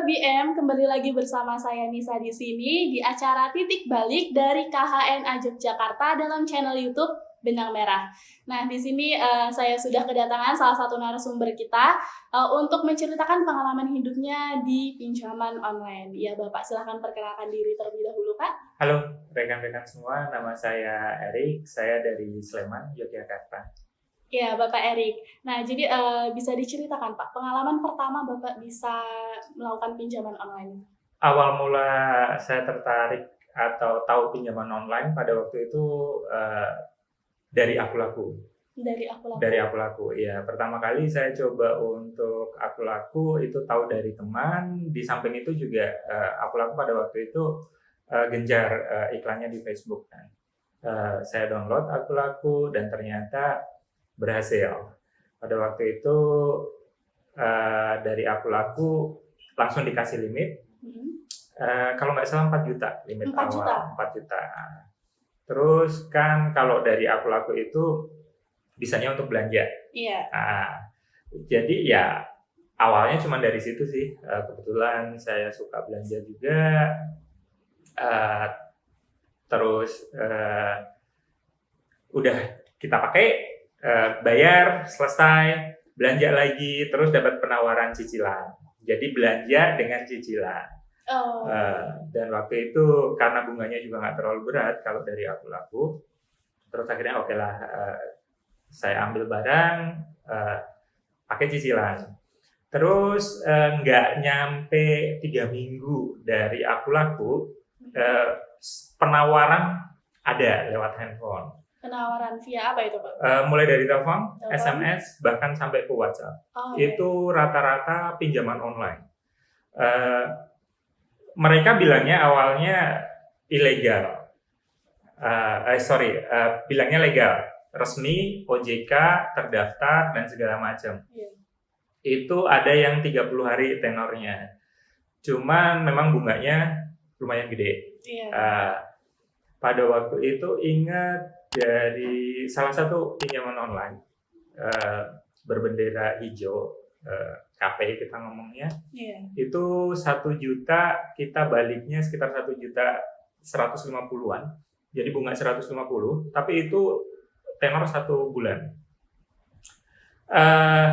BM, kembali lagi bersama saya Nisa di sini di acara Titik Balik dari KHNA Yogyakarta dalam channel YouTube Benang Merah. Nah, di sini saya sudah kedatangan salah satu narasumber kita untuk menceritakan pengalaman hidupnya di pinjaman online. Ya, Bapak silahkan perkenalkan diri terlebih dahulu, Pak. Halo rekan-rekan semua, nama saya Erik, saya dari Sleman, Yogyakarta. Ya, Bapak Erik. Nah, jadi bisa diceritakan, Pak, pengalaman pertama Bapak bisa melakukan pinjaman online? Awal mula saya tertarik atau tahu pinjaman online pada waktu itu dari Akulaku. Dari Akulaku? Dari Akulaku, ya. Pertama kali saya coba untuk Akulaku itu tahu dari teman. Di samping itu juga Akulaku pada waktu itu gencar iklannya di Facebook. Kan. Saya download Akulaku dan ternyata berhasil. Pada waktu itu dari Akulaku langsung dikasih limit. Kalau nggak salah 4 juta limit 4 awal. Juta. 4 juta. Terus kan kalau dari Akulaku itu bisanya untuk belanja. Iya. Jadi ya awalnya cuma dari situ sih. Kebetulan saya suka belanja juga. Terus udah kita pakai. Bayar, selesai, belanja lagi, terus dapat penawaran cicilan. Jadi belanja dengan cicilan. Dan waktu itu karena bunganya juga nggak terlalu berat kalau dari Akulaku, terus akhirnya oke lah, saya ambil barang, pakai cicilan. Terus nggak nyampe 3 minggu dari Akulaku, penawaran ada lewat handphone. Penawaran via apa itu, Pak? Mulai dari telepon, SMS, bahkan sampai ke WhatsApp. Itu rata-rata pinjaman online. Mereka bilangnya awalnya ilegal. Bilangnya legal. Resmi, OJK, terdaftar, dan segala macam. Yeah. Itu ada yang 30 hari tenornya. Cuman memang bunganya lumayan gede. Yeah. Pada waktu itu ingat dari salah satu pinjaman online berbendera hijau, KP kita ngomongnya, itu 1 juta, kita baliknya sekitar 1.150.000-an, jadi bunga 150, tapi itu tenor 1 bulan.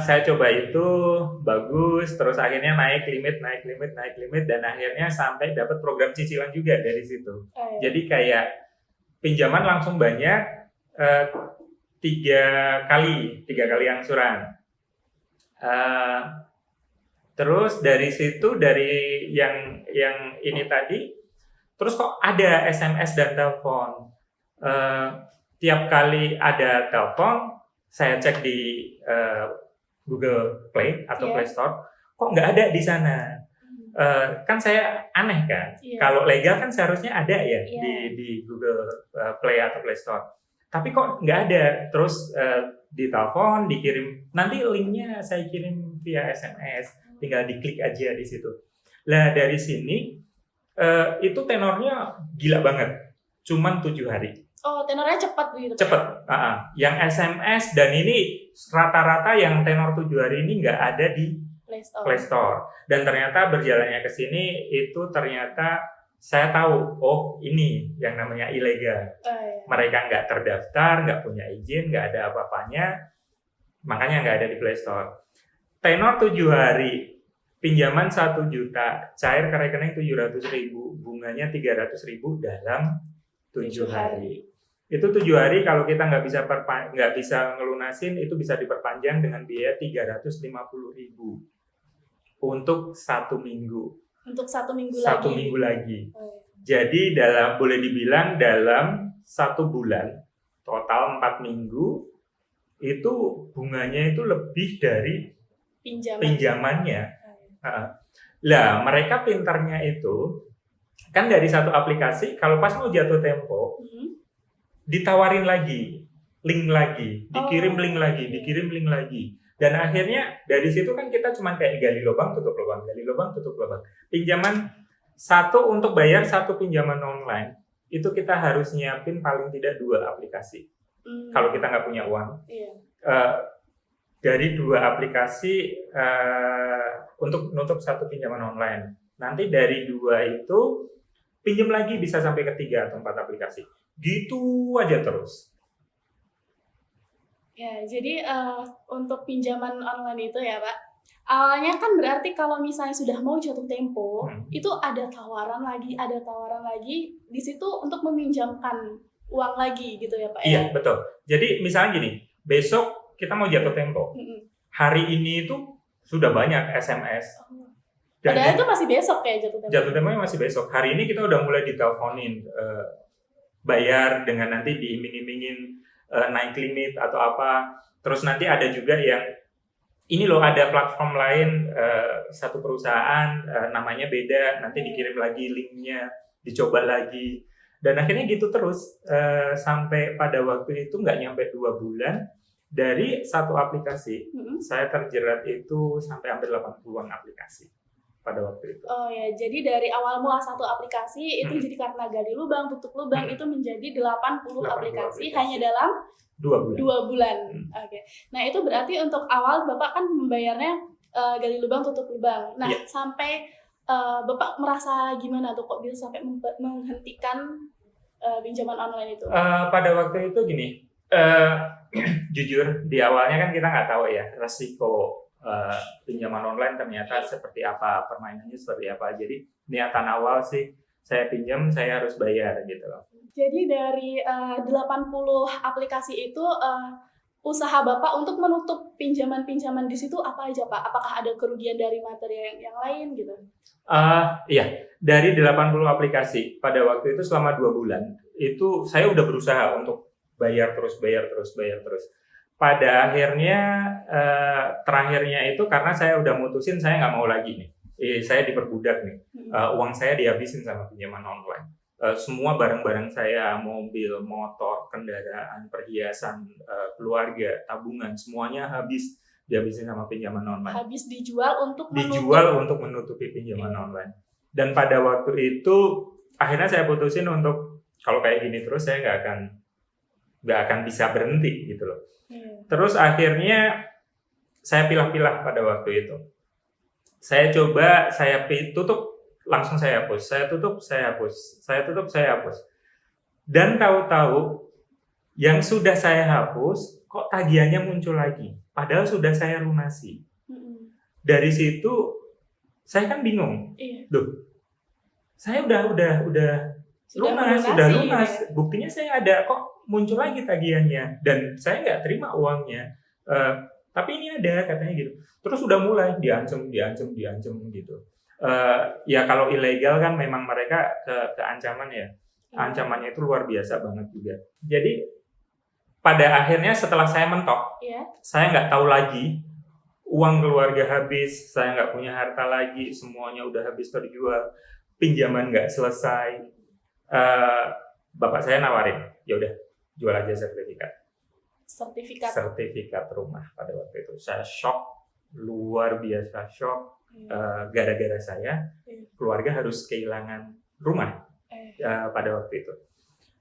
Saya coba itu bagus, terus akhirnya naik limit, dan akhirnya sampai dapat program cicilan juga dari situ. Jadi kayak pinjaman langsung banyak, 3 kali angsuran. Terus dari situ, dari yang ini tadi, terus kok ada SMS dan telepon. Tiap kali ada telepon, saya cek di Google Play atau Play Store, kok nggak ada di sana. Kan saya aneh kan, kalau legal kan seharusnya ada ya di Google Play atau Play Store, tapi kok nggak ada. Terus ditelepon, dikirim, nanti linknya saya kirim via SMS, tinggal diklik aja di situ. Lah dari sini itu tenornya gila banget, cuman 7 hari. Oh, tenornya cepat begitu? Cepat. Yang SMS dan ini rata-rata yang tenor 7 hari ini nggak ada di Play Store. Dan ternyata berjalannya ke sini itu ternyata saya tahu, oh ini yang namanya ilegal. Mereka nggak terdaftar, nggak punya izin, nggak ada apa-apanya, makanya nggak ada di Play Store. Tenor 7 hari, pinjaman 1 juta, cair ke rekening 700.000, bunganya 300.000 dalam 7 hari. Itu 7 hari kalau kita nggak bisa ngelunasin, itu bisa diperpanjang dengan biaya 350.000 untuk 1 minggu. Untuk 1 minggu lagi. 1 minggu lagi. Jadi boleh dibilang dalam 1 bulan, total 4 minggu, itu bunganya itu lebih dari pinjamannya. Lah mereka pintarnya itu kan dari satu aplikasi, kalau pas mau jatuh tempo, ditawarin lagi, link lagi, dikirim link lagi, dikirim link lagi. Dan akhirnya dari situ kan kita cuma kayak gali lubang, tutup lubang, gali lubang, tutup lubang. Pinjaman untuk bayar 1 pinjaman online, itu kita harus nyiapin paling tidak 2 aplikasi. Kalau kita nggak punya uang. Dari 2 aplikasi untuk nutup 1 pinjaman online. Nanti dari 2 itu pinjam lagi bisa sampai ke 3 atau 4 aplikasi. Gitu aja terus. Ya, jadi untuk pinjaman online itu ya Pak, awalnya kan berarti kalau misalnya sudah mau jatuh tempo, itu ada tawaran lagi di situ untuk meminjamkan uang lagi gitu ya Pak ya? Iya, betul. Jadi misalnya gini, besok kita mau jatuh tempo. Hari ini itu sudah banyak SMS. Padahal itu masih besok ya jatuh tempo? Jatuh temponya masih besok. Hari ini kita udah mulai diteleponin, bayar dengan nanti diiming-imingin naik limit atau apa. Terus nanti ada juga yang ini loh ada platform lain satu perusahaan namanya beda, nanti dikirim lagi linknya, dicoba lagi, dan akhirnya gitu terus sampai pada waktu itu nggak nyampe 2 bulan dari satu aplikasi saya terjerat itu sampai hampir 80-an aplikasi pada waktu itu. Oh ya, jadi dari awal mula satu aplikasi itu jadi karena gali lubang tutup lubang itu menjadi 80 aplikasi hanya dalam 2 bulan. Oke. Nah, itu berarti untuk awal Bapak kan membayarnya gali lubang tutup lubang. Nah, sampai Bapak merasa gimana tuh kok bisa sampai menghentikan pinjaman online itu? Pada waktu itu gini, jujur di awalnya kan kita nggak tahu ya resiko pinjaman online ternyata seperti apa, permainannya seperti apa. Jadi niatan awal sih saya pinjam, saya harus bayar gitu loh. Jadi dari 80 aplikasi itu usaha Bapak untuk menutup pinjaman-pinjaman di situ apa aja Pak? Apakah ada kerugian dari materi yang lain gitu? Iya, dari 80 aplikasi pada waktu itu selama 2 bulan itu saya udah berusaha untuk bayar terus. Pada akhirnya terakhirnya itu karena saya udah mutusin saya nggak mau lagi nih, saya diperbudak nih, uang saya dihabisin sama pinjaman online. Semua barang-barang saya, mobil, motor, kendaraan, perhiasan, keluarga, tabungan, semuanya habis dihabisin sama pinjaman online. Habis dijual untuk menutupi pinjaman online. Dan pada waktu itu akhirnya saya putusin untuk kalau kayak gini terus saya nggak akan bisa berhenti gitu loh. Terus akhirnya saya pilah-pilah pada waktu itu. Saya coba, saya tutup, langsung saya hapus. Saya tutup, saya hapus. Saya tutup, saya hapus. Dan tahu-tahu yang sudah saya hapus, kok tagihannya muncul lagi. Padahal sudah saya lunasi. Dari situ, saya kan bingung. Loh, saya udah lunas. Ya? Buktinya saya ada, kok muncul lagi tagihannya dan saya nggak terima uangnya, tapi ini ada katanya gitu. Terus udah mulai diancam gitu. Ya kalau ilegal kan memang mereka ke ancaman ya, ancamannya itu luar biasa banget juga. Jadi pada akhirnya setelah saya mentok, saya nggak tahu lagi, uang keluarga habis, saya nggak punya harta lagi, semuanya udah habis terjual, pinjaman nggak selesai. Bapak saya nawarin, ya udah jual aja sertifikat rumah. Pada waktu itu saya shock, luar biasa shock, gara-gara saya keluarga harus kehilangan rumah pada waktu itu.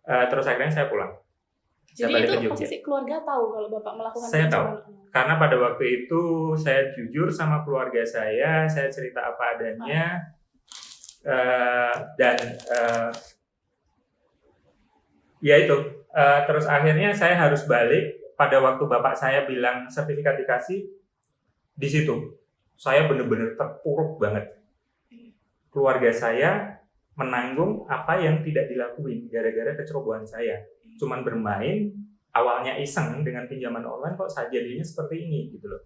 Terus akhirnya saya pulang. Jadi itu posisi keluarga tahu kalau Bapak melakukan saya tahu, karena pada waktu itu saya jujur sama keluarga saya cerita apa adanya, dan ya itu. Terus akhirnya saya harus balik pada waktu bapak saya bilang sertifikat dikasih, di situ saya benar-benar terpuruk banget. Keluarga saya menanggung apa yang tidak dilakuin gara-gara kecerobohan saya. Cuman bermain, awalnya iseng dengan pinjaman online kok jadinya seperti ini gitu loh.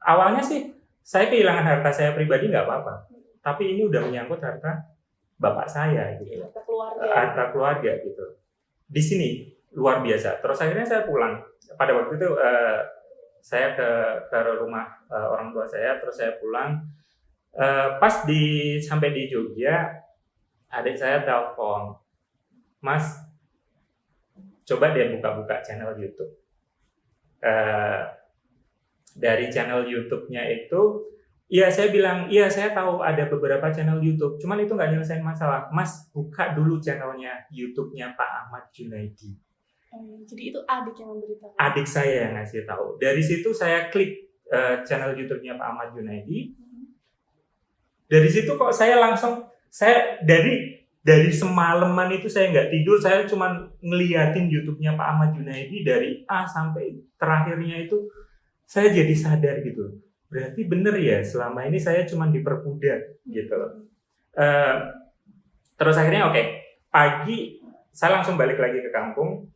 Awalnya sih saya kehilangan harta saya pribadi nggak apa-apa, tapi ini udah menyangkut harta bapak saya gitu. Harta keluarga gitu. Di sini luar biasa. Terus akhirnya saya pulang. Pada waktu itu saya ke rumah orang tua saya, terus saya pulang. Pas sampai di Jogja, adik saya telepon, Mas, coba dia buka-buka channel YouTube. Dari channel YouTube-nya itu, iya saya bilang, iya saya tahu ada beberapa channel YouTube, cuman itu nggak nyelesain masalah. Mas, buka dulu channelnya YouTube-nya Pak Ahmad Junaidi. Jadi itu adik yang memberitahu? Adik saya yang ngasih tahu. Dari situ saya klik channel YouTube-nya Pak Ahmad Junaidi. Dari situ kok saya dari semalaman itu saya nggak tidur, saya cuma ngeliatin YouTube-nya Pak Ahmad Junaidi dari A sampai terakhirnya itu, saya jadi sadar gitu. Berarti bener ya, selama ini saya cuma diperbudak gitu. Terus akhirnya oke, pagi saya langsung balik lagi ke kampung.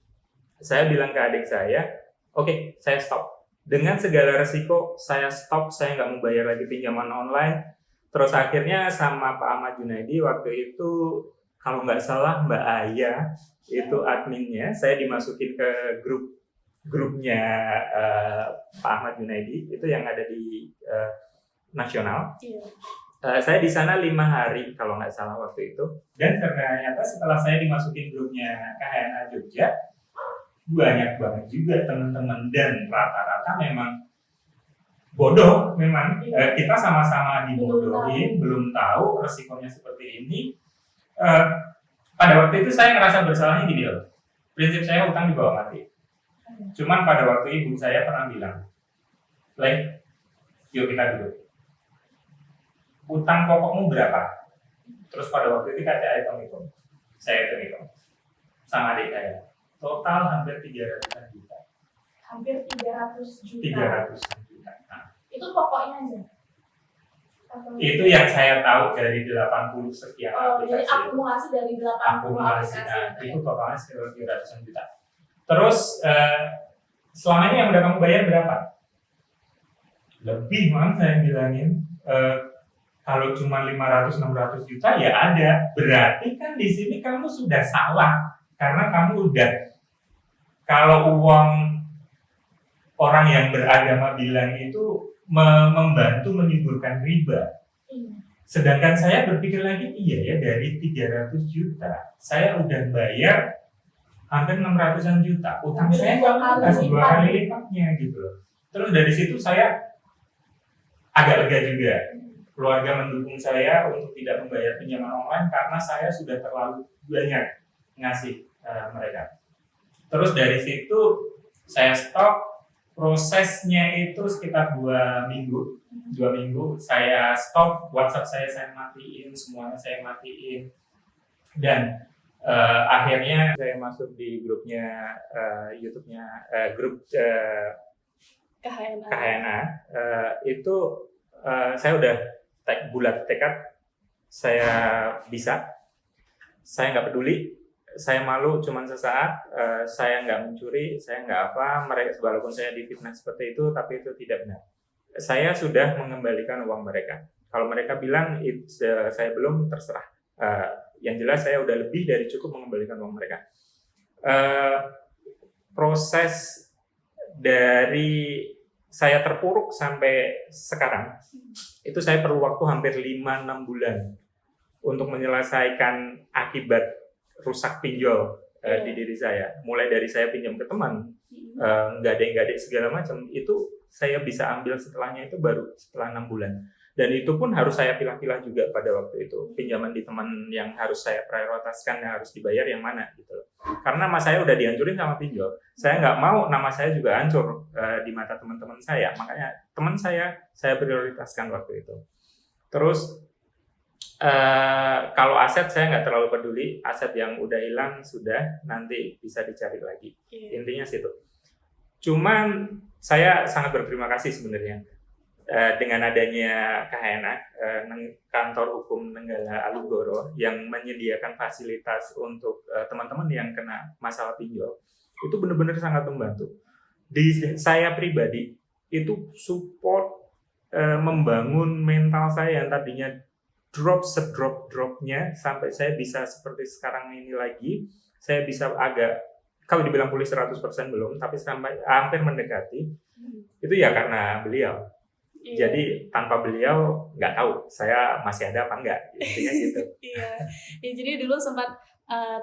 Saya bilang ke adik saya, oke, saya stop. Dengan segala resiko, saya stop, saya nggak mau bayar lagi pinjaman online. Terus akhirnya sama Pak Ahmad Junaidi waktu itu, kalau nggak salah Mbak Aya itu adminnya, saya dimasukin ke grupnya Pak Ahmad Junaidi itu yang ada di nasional. Saya di sana 5 hari kalau nggak salah waktu itu. Dan ternyata setelah saya dimasukin grupnya KHNA Jogja, banyak banget juga teman-teman dan rata-rata memang bodoh. Memang kita sama-sama dibodohin, belum tahu resikonya seperti ini. Pada waktu itu saya ngerasa bersalahnya gini loh. Prinsip saya utang di bawah mati. Cuman pada waktu ibu saya pernah bilang, "Lek, yuk kita duduk. Utang pokokmu berapa?" Terus pada waktu itu saya hitung. Saya hitung sama adik saya. Total hampir 300 juta. Hampir 300 juta. 300 juta. Nah, itu pokoknya aja. Itu yang saya tahu dari 80 sekian aplikasi. Jadi akumulasi dari 80 aplikasi. Itu totalnya sekitar 300 juta. Terus selama ini yang udah kamu bayar berapa? Lebih, man, saya bilangin. Kalau cuma 500-600 juta ya ada. Berarti kan di sini kamu sudah salah. Karena kamu udah, kalau uang orang yang beragama bilang itu membantu menimbulkan riba. Sedangkan saya berpikir lagi, iya ya, dari 300 juta saya udah bayar hampir 600-an juta. Utang saya kasih 2 kali lipatnya gitu loh. Terus dari situ saya agak lega juga. Keluarga mendukung saya untuk tidak membayar pinjaman online karena saya sudah terlalu banyak ngasih mereka. Terus dari situ saya stop. Prosesnya itu sekitar 2 minggu. 2 minggu saya stop, WhatsApp saya matiin, semuanya saya matiin. Dan akhirnya saya masuk di grupnya YouTube-nya grup KHNA. Itu saya udah bulat tekad, saya bisa. Saya nggak peduli. Saya malu cuman sesaat, saya nggak mencuri, saya nggak apa, mereka walaupun saya difitnah seperti itu, tapi itu tidak benar. Saya sudah mengembalikan uang mereka. Kalau mereka bilang saya belum, terserah. Yang jelas saya udah lebih dari cukup mengembalikan uang mereka. Proses dari saya terpuruk sampai sekarang, itu saya perlu waktu hampir 5-6 bulan untuk menyelesaikan akibat rusak pinjol di diri saya. Mulai dari saya pinjam ke teman, gadai-gadai segala macam, itu saya bisa ambil setelahnya itu baru setelah 6 bulan. Dan itu pun harus saya pilah-pilah juga pada waktu itu. Pinjaman di teman yang harus saya prioritaskan, yang harus dibayar yang mana gitu loh. Karena nama saya udah dihancurin sama pinjol. Saya nggak mau nama saya juga hancur di mata teman-teman saya. Makanya teman saya prioritaskan waktu itu. Terus kalau aset saya nggak terlalu peduli, aset yang udah hilang sudah, nanti bisa dicari lagi. Intinya situ. Cuman saya sangat berterima kasih sebenarnya dengan adanya KHNA, kantor hukum Nenggala Alugoro, yang menyediakan fasilitas untuk teman-teman yang kena masalah pinjol. Itu benar-benar sangat membantu. Di saya pribadi itu support membangun mental saya yang tadinya drop sedrop-dropnya sampai saya bisa seperti sekarang ini lagi. Saya bisa agak, kalau dibilang pulih 100% belum, tapi sampai hampir mendekati. Itu ya karena beliau. Jadi tanpa beliau nggak tahu saya masih ada apa enggak, intinya gitu. Ya, jadi dulu sempat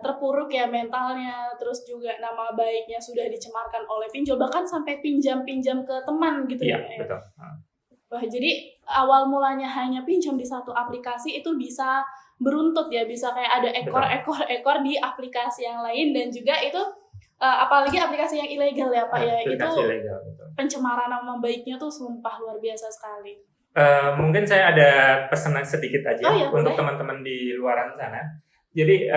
terpuruk ya mentalnya, terus juga nama baiknya sudah dicemarkan oleh pinjol, bahkan sampai pinjam-pinjam ke teman gitu. Iya, betul. Wah, jadi awal mulanya hanya pinjam di satu aplikasi itu bisa beruntut ya, bisa kayak ada ekor di aplikasi yang lain, dan juga itu apalagi aplikasi yang ilegal ya Pak ya, itu ilegal, pencemaran nama baiknya tuh sumpah luar biasa sekali. Mungkin saya ada pesanan sedikit aja ya, untuk boleh. teman-teman di luaran sana. Jadi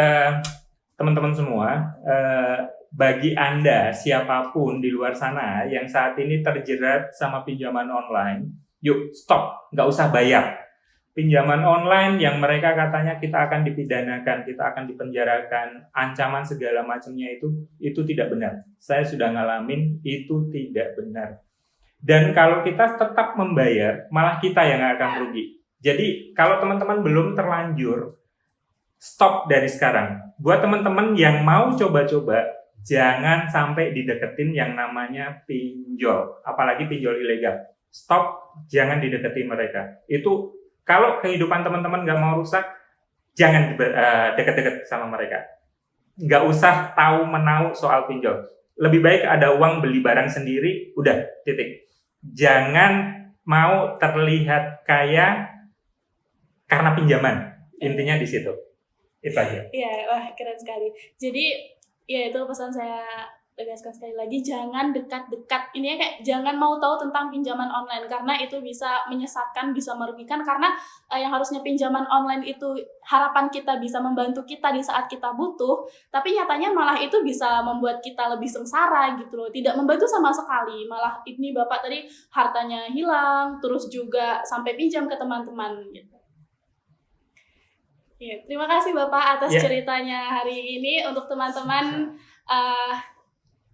teman-teman semua, bagi Anda siapapun di luar sana yang saat ini terjerat sama pinjaman online, yuk stop, nggak usah bayar. Pinjaman online yang mereka katanya kita akan dipidanakan, kita akan dipenjarakan, ancaman segala macamnya itu tidak benar. Saya sudah ngalamin, itu tidak benar. Dan kalau kita tetap membayar, malah kita yang akan rugi. Jadi kalau teman-teman belum terlanjur, stop dari sekarang. Buat teman-teman yang mau coba-coba, jangan sampai dideketin yang namanya pinjol, apalagi pinjol ilegal. Stop, jangan dideketin mereka. Itu kalau kehidupan teman-teman nggak mau rusak, jangan deket-deket sama mereka. Nggak usah tahu menau soal pinjol. Lebih baik ada uang beli barang sendiri, udah titik. Jangan mau terlihat kaya karena pinjaman. Intinya di situ. Itu aja. Iya, wah keren sekali. Jadi ya itu pesan saya tegaskan sekali lagi, jangan dekat-dekat. Ini kayak jangan mau tahu tentang pinjaman online karena itu bisa menyesatkan, bisa merugikan karena yang harusnya pinjaman online itu harapan kita bisa membantu kita di saat kita butuh, tapi nyatanya malah itu bisa membuat kita lebih sengsara gitu loh. Tidak membantu sama sekali. Malah ini Bapak tadi hartanya hilang, terus juga sampai pinjam ke teman-teman gitu. Ya, terima kasih Bapak atas ceritanya hari ini. Untuk teman-teman,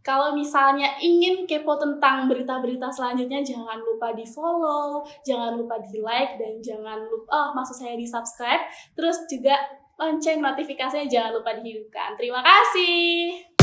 kalau misalnya ingin kepo tentang berita-berita selanjutnya, jangan lupa di-follow, jangan lupa di-like, dan jangan lupa, maksud saya di-subscribe. Terus juga lonceng notifikasinya jangan lupa dihidupkan. Terima kasih.